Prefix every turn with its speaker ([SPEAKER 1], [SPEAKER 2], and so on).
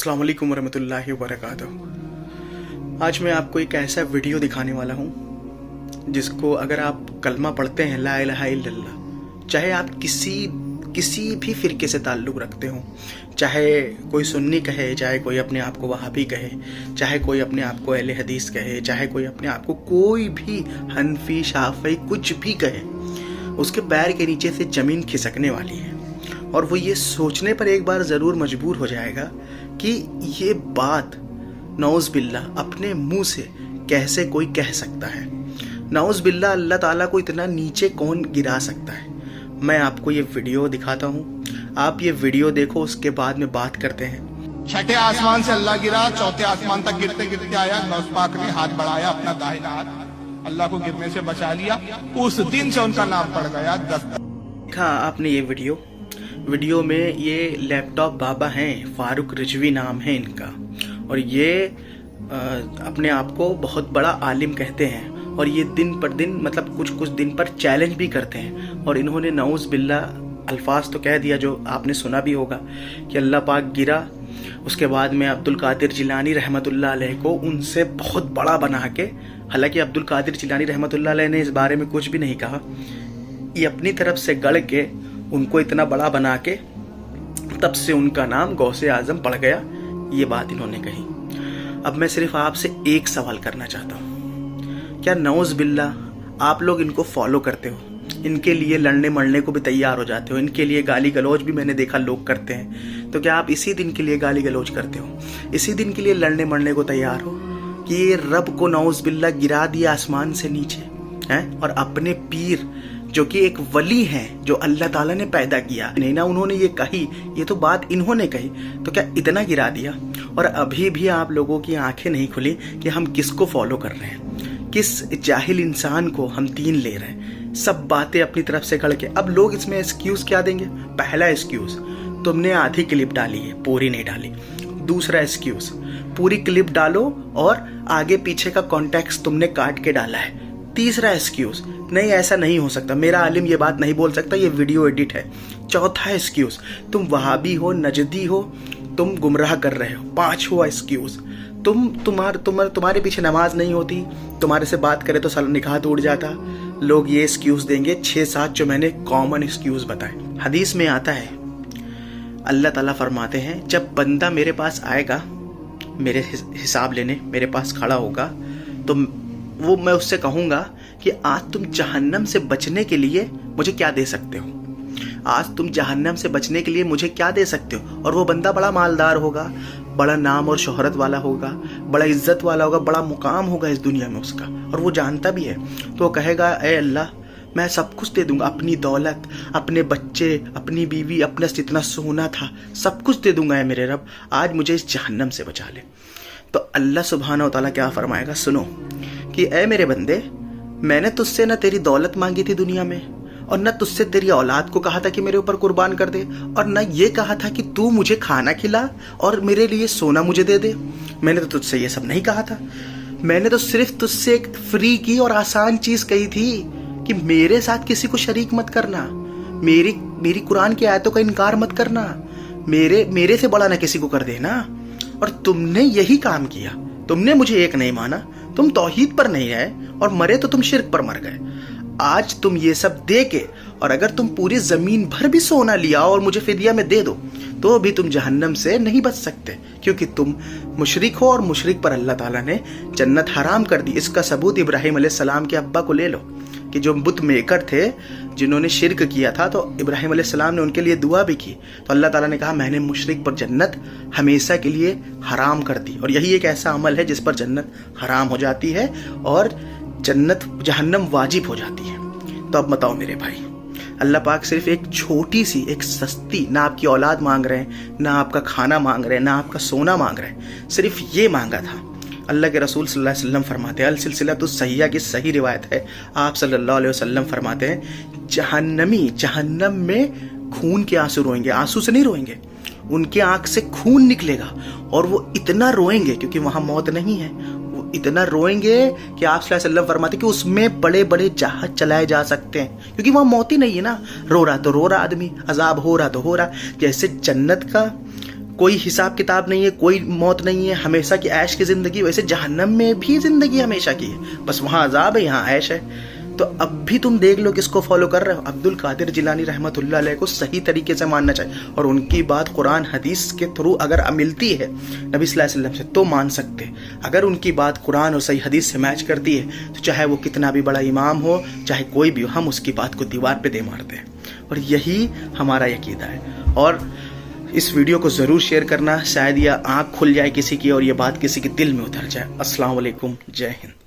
[SPEAKER 1] अस्सलाम वालेकुम वरहमतुल्लाहि वबरकातुहू। आज मैं आपको एक ऐसा वीडियो दिखाने वाला हूँ जिसको अगर आप कलमा पढ़ते हैं ला इलाहा इल्लल्लाह, चाहे आप किसी भी फ़िरके से ताल्लुक़ रखते हो, चाहे कोई सुन्नी कहे, चाहे कोई अपने आप को वहाबी कहे, चाहे कोई अपने आप को अहले हदीस कहे, चाहे कोई अपने आप को कोई भी हनफी शाफ़ी कुछ भी कहे, उसके पैर के नीचे से ज़मीन खिसकने वाली है और वो ये सोचने पर एक बार ज़रूर मजबूर हो जाएगा कि ये बात नौज़ बिल्लाह अपने मुंह से कैसे कोई कह सकता है। नौज़ बिल्लाह अल्लाह ताला को इतना नीचे कौन गिरा सकता है। मैं आपको ये वीडियो दिखाता हूँ, आप ये वीडियो देखो, उसके बाद में बात करते हैं।
[SPEAKER 2] छठे आसमान से अल्लाह गिरा, चौथे आसमान तक गिरते गिरते आया, नौज़ पाक ने हाथ बढ़ाया, अपना दाहिना हाथ, अल्लाह को गिरने से बचा लिया। उस दिन से उनका नाम पड़ गया
[SPEAKER 1] देखा आपने ये वीडियो में ये लैपटॉप बाबा हैं, फारूक रिजवी नाम है इनका, और ये अपने आप को बहुत बड़ा आलिम कहते हैं और ये दिन पर दिन मतलब कुछ दिन पर चैलेंज भी करते हैं। और इन्होंने नऊज़ बिल्लाह अल्फाज तो कह दिया जो आपने सुना भी होगा कि अल्लाह पाक गिरा, उसके बाद में अब्दुल कादिर जिलानी रहमतुल्लाह अलैह को उनसे बहुत बड़ा बना के, हालांकि अब्दुल कादिर जिलानी रहमतुल्लाह अलैह ने इस बारे में कुछ भी नहीं कहा, ये अपनी तरफ से गढ़ के उनको इतना बड़ा बना के तब से उनका नाम गौसे आजम पड़ गया, ये बात इन्होंने कही। अब मैं सिर्फ आपसे एक सवाल करना चाहता हूँ, क्या नौज़ बिल्लाह आप लोग इनको फॉलो करते हो, इनके लिए लड़ने मरने को भी तैयार हो जाते हो, इनके लिए गाली गलौज भी मैंने देखा लोग करते हैं, तो क्या आप इसी दिन के लिए गाली गलौज करते हो, इसी दिन के लिए लड़ने मरने को तैयार हो कि ये रब को नौज़ बिल्लाह गिरा दिया आसमान से नीचे हैं और अपने पीर जो कि एक वली हैं जो अल्लाह ताला ने पैदा किया, नहीं ना उन्होंने ये कही, ये तो बात इन्होंने कही, तो क्या इतना गिरा दिया। और अभी भी आप लोगों की आंखें नहीं खुली कि हम किसको फॉलो कर रहे हैं, किस जाहिल इंसान को हम दीन ले रहे हैं, सब बातें अपनी तरफ से गढ़ के। अब लोग इसमें एक्सक्यूज क्या देंगे, पहला एक्सक्यूज तुमने आधी क्लिप डाली है, पूरी नहीं डाली। दूसरा एक्सक्यूज पूरी क्लिप डालो और आगे पीछे का कॉन्टेक्स्ट तुमने काट के डाला है। तीसरा एक्सक्यूज नहीं ऐसा नहीं हो सकता, मेरा आलिम ये बात नहीं बोल सकता, ये वीडियो एडिट है। चौथा एक्सक्यूज तुम वहाबी हो, नजदी हो, तुम गुमराह कर रहे हो। पांचवा एक्सक्यूज तुम्हारे पीछे नमाज नहीं होती, तुम्हारे से बात करे तो निकाह टूट जाता। लोग ये एक्सक्यूज देंगे 6-7 जो मैंने कॉमन एक्सक्यूज बताए। हदीस में आता है अल्लाह ताला फरमाते हैं जब बंदा मेरे पास आएगा, मेरे हिसाब लेने मेरे पास खड़ा होगा, तो वो मैं उससे कहूँगा कि आज तुम जहन्नम से बचने के लिए मुझे क्या दे सकते हो, आज तुम जहन्नम से बचने के लिए मुझे क्या दे सकते हो। और वो बंदा बड़ा मालदार होगा, बड़ा नाम और शोहरत वाला होगा, बड़ा इज्जत वाला होगा, बड़ा मुकाम होगा इस दुनिया में उसका, और वो जानता भी है। तो वो कहेगा ए अल्लाह मैं सब कुछ दे दूंगा, अपनी दौलत, अपने बच्चे, अपनी बीवी, अपना जितना सोना था सब कुछ दे दूंगा है मेरे रब, आज मुझे इस जहन्नम से बचा ले। तो अल्लाह सुब्हानहू व तआला क्या फरमाएगा, सुनो कि ए मेरे बंदे, मैंने तुझसे न तेरी दौलत मांगी थी दुनिया में, और न तुझसे तेरी औलाद को कहा था कि मेरे ऊपर कुर्बान कर दे, और न ये कहा था कि तू मुझे खाना खिला और मेरे लिए सोना मुझे दे दे। मैंने तो तुझसे ये सब नहीं कहा था, मैंने तो सिर्फ तुझसे एक फ्री की और आसान चीज कही थी कि मेरे साथ किसी को शरीक मत करना, मेरी कुरान की आयतों का इनकार मत करना, मेरे से बड़ा ना किसी को कर देना। और तुमने यही काम किया, तुमने मुझे एक नहीं माना, तुम तौहीद पर नहीं आए और मरे तो तुम शिर्क पर मर गए। आज तुम ये सब दे के, और अगर तुम पूरी जमीन भर भी सोना लिया और मुझे फिदिया में दे दो, तो भी तुम जहन्नम से नहीं बच सकते, क्योंकि तुम मुशरिक हो और मुशरिक पर अल्लाह ताला ने जन्नत हराम कर दी। इसका सबूत इब्राहिम अलैहिस्सलाम के अब्बा को ले लो कि जो बुत मेकर थे, जिन्होंने शिरक किया था, तो इब्राहिम अलैहिस्सलाम ने उनके लिए दुआ भी की, तो अल्लाह ताला ने कहा मैंने मुशरिक पर जन्नत हमेशा के लिए हराम कर दी। और यही एक ऐसा अमल है जिस पर जन्नत हराम हो जाती है और जन्नत जहन्नम वाजिब हो जाती है। तो अब बताओ मेरे भाई, अल्लाह पाक सिर्फ एक छोटी सी, एक सस्ती, ना आपकी औलाद मांग रहे हैं, ना आपका खाना मांग रहे हैं, ना आपका सोना मांग रहे हैं, सिर्फ ये मांगा था। अल्लाह के रसूल सल्लल्लाहु अलैहि वसल्लम फरमाते हैं, अल सिलसिलतु सहीहा की सही रिवायत है, आप सल्लल्लाहु अलैहि वसल्लम फरमाते हैं जहन्नमी जहन्नम में खून के आंसू रोएंगे, आंसू से नहीं रोएंगे, उनके आंख से खून निकलेगा और वो इतना रोएंगे, क्योंकि वहां मौत नहीं है, वो इतना रोएंगे कि आप सल्लल्लाहु अलैहि वसल्लम फरमाते कि उसमें बड़े बड़े जहाज चलाए जा सकते हैं, क्योंकि वहां मौत ही नहीं है ना। रो रहा तो रो रहा आदमी, अजाब हो रहा तो हो रहा। जैसे जन्नत का کوئی حساب کتاب نہیں ہے، کوئی موت نہیں ہے، ہمیشہ کی عیش کی زندگی، ویسے جہنم میں بھی زندگی ہمیشہ کی ہے، بس وہاں عذاب ہے، یہاں عیش ہے۔ تو اب بھی تم دیکھ لو کس کو فالو کر رہے ہو۔ عبد القادر جیلانی رحمۃ اللہ علیہ کو صحیح طریقے سے ماننا چاہیے، اور ان کی بات قرآن حدیث کے تھرو اگر ملتی ہے نبی صلی اللہ علیہ وسلم سے تو مان سکتے۔ اگر ان کی بات قرآن اور صحیح حدیث سے میچ کرتی ہے تو چاہے وہ کتنا بھی بڑا امام ہو، چاہے کوئی بھی ہو، ہم اس کی بات کو دیوار پہ دے مارتے ہیں، اور یہی ہمارا عقیدہ ہے۔ اور اس ویڈیو کو ضرور شیئر کرنا، شاید یہ آنکھ کھل جائے کسی کی اور یہ بات کسی کے دل میں اتر جائے۔ السلام علیکم، جے ہند۔